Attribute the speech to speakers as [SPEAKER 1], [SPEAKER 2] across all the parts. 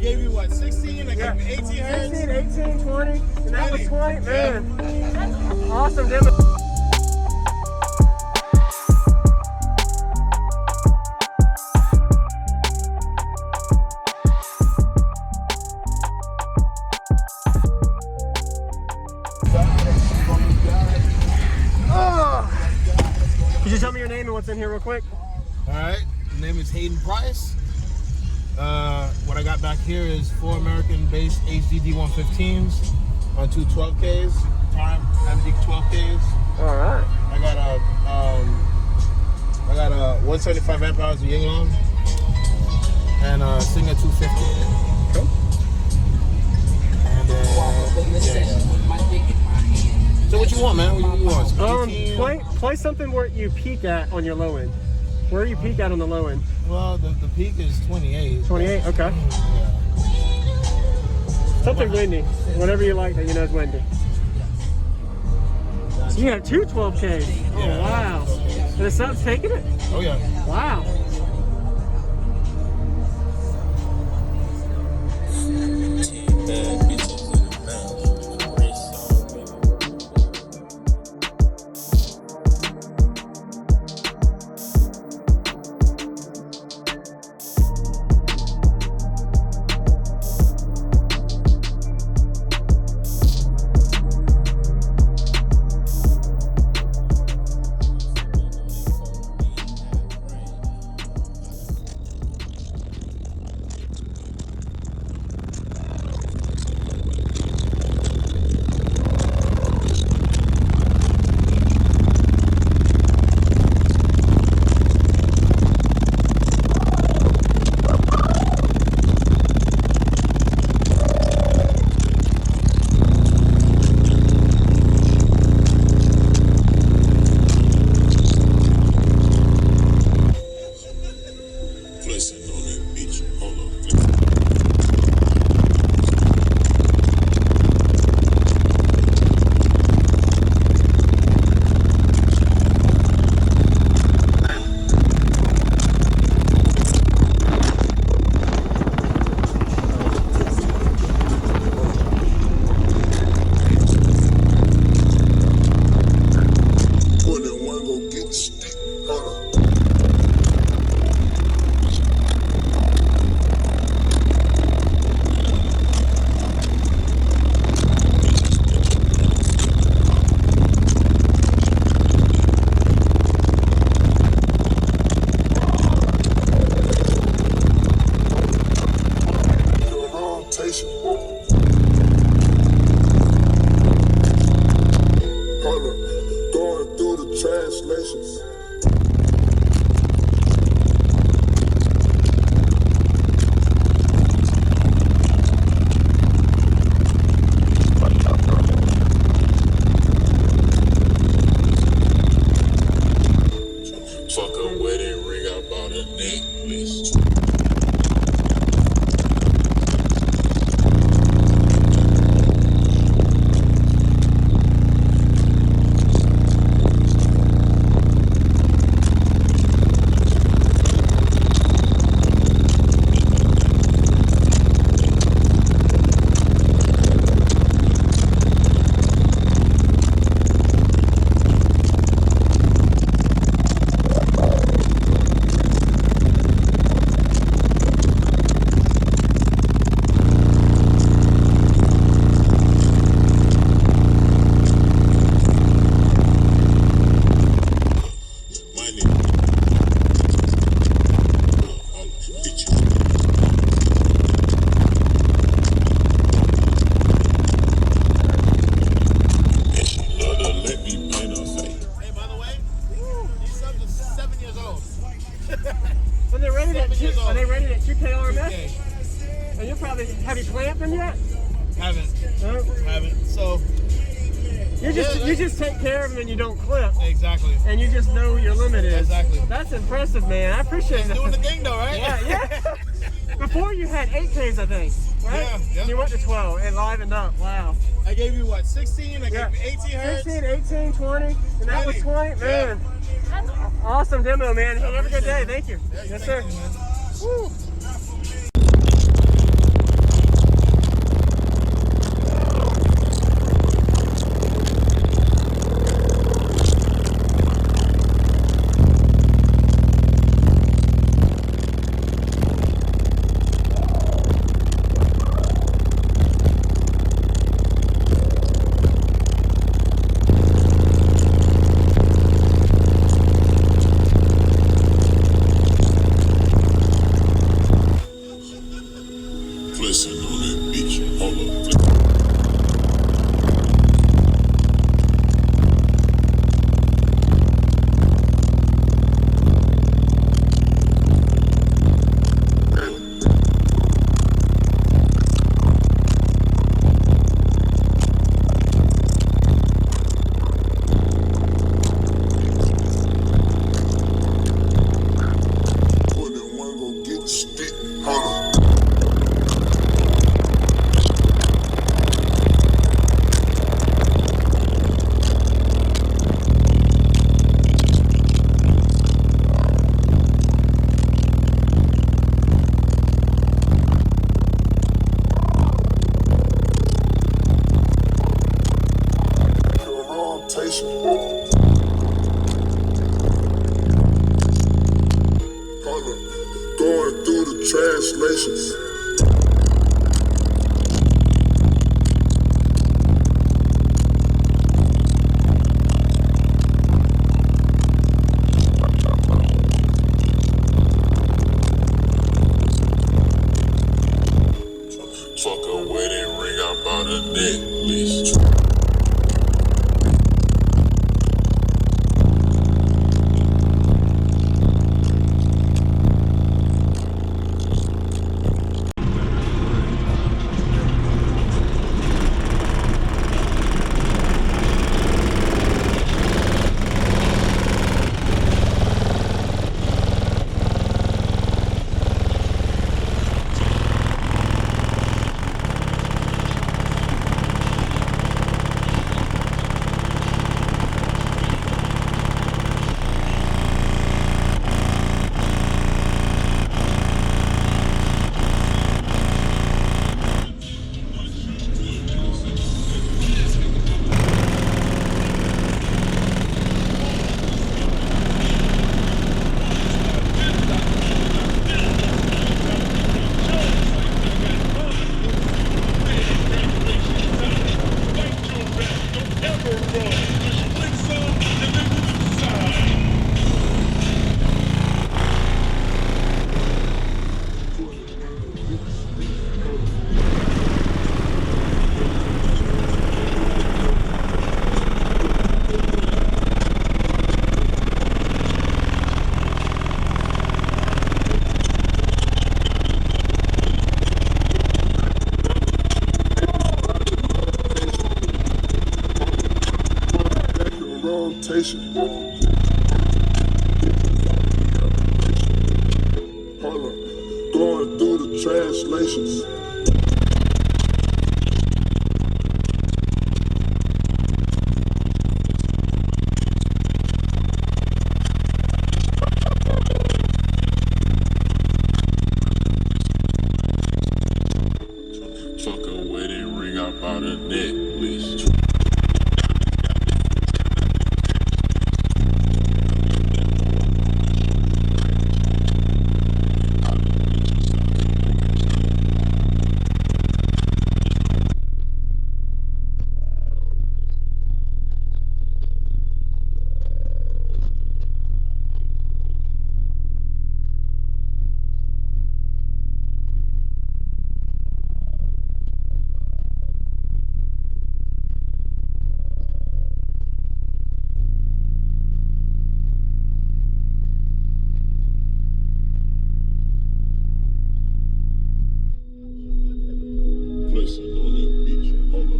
[SPEAKER 1] gave you what, 16? I gave you 18 hertz?
[SPEAKER 2] 16, 18, 20, and that was 20. Man, that's awesome demo. Could you tell me your name and what's in here real quick?
[SPEAKER 1] All right, my name is Hayden Price. What I got back here is 4 American-based HDD 115s on two 12Ks, Prime MD 12Ks.
[SPEAKER 2] All right.
[SPEAKER 1] I got a 175 amp hours of Yinglong and a Singer 250.
[SPEAKER 2] Cool.
[SPEAKER 1] And so what you want, man? What you want?
[SPEAKER 2] Play something where you peak at on your low end. Where do you peak at on the low end?
[SPEAKER 1] Well, the peak is 28.
[SPEAKER 2] 28, okay.
[SPEAKER 1] Yeah.
[SPEAKER 2] Something windy. Whatever you like that you know is windy. So you have two 12Ks. Oh,
[SPEAKER 1] Yeah,
[SPEAKER 2] wow. And the sub's taking it?
[SPEAKER 1] Oh, yeah.
[SPEAKER 2] Wow. Are they rated at 2K RMS? And you probably, have you clamped them yet?
[SPEAKER 1] Haven't.
[SPEAKER 2] No?
[SPEAKER 1] Haven't. So
[SPEAKER 2] you just take care of them and you don't clip.
[SPEAKER 1] Exactly.
[SPEAKER 2] And you just know your limit is.
[SPEAKER 1] Exactly.
[SPEAKER 2] That's impressive, man. I appreciate it.
[SPEAKER 1] It's doing the thing though, right?
[SPEAKER 2] Yeah. Before you had 8Ks, I think, right?
[SPEAKER 1] Yeah.
[SPEAKER 2] And you went to 12 and livened up. Wow.
[SPEAKER 1] I gave you what, 16? I gave you 18 hertz?
[SPEAKER 2] 16, 18, 20, and that was 20. Man, that's awesome demo, man. Have a good day. Thank you.
[SPEAKER 1] Yeah,
[SPEAKER 2] yes, sir.
[SPEAKER 1] You, man.
[SPEAKER 2] Woo.
[SPEAKER 3] Listen on that bitch. Hold up. Going through the translations. Fuck a wedding ring, I bought a necklace. Rotation. Hold on. Going through the translations. Fuck a wedding ring, I bought a necklace. Listen on that beach. Hold up.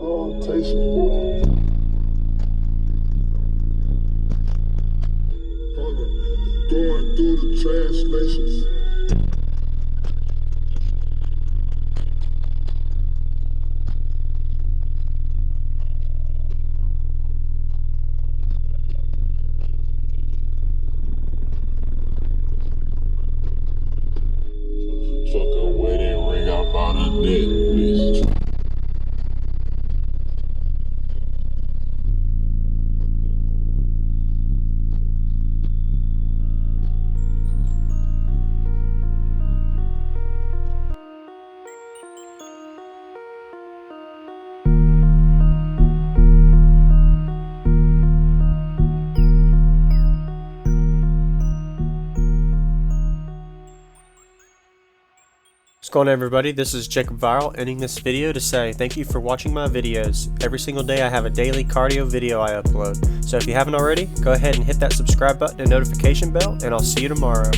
[SPEAKER 3] Rotation. Hold on. Going through the translations. neck, bitch.
[SPEAKER 2] What's going on, everybody? This is JacobViral, ending this video to say thank you for watching my videos. Every single day I have a daily cardio video I upload. So if you haven't already, go ahead and hit that subscribe button and notification bell, and I'll see you tomorrow.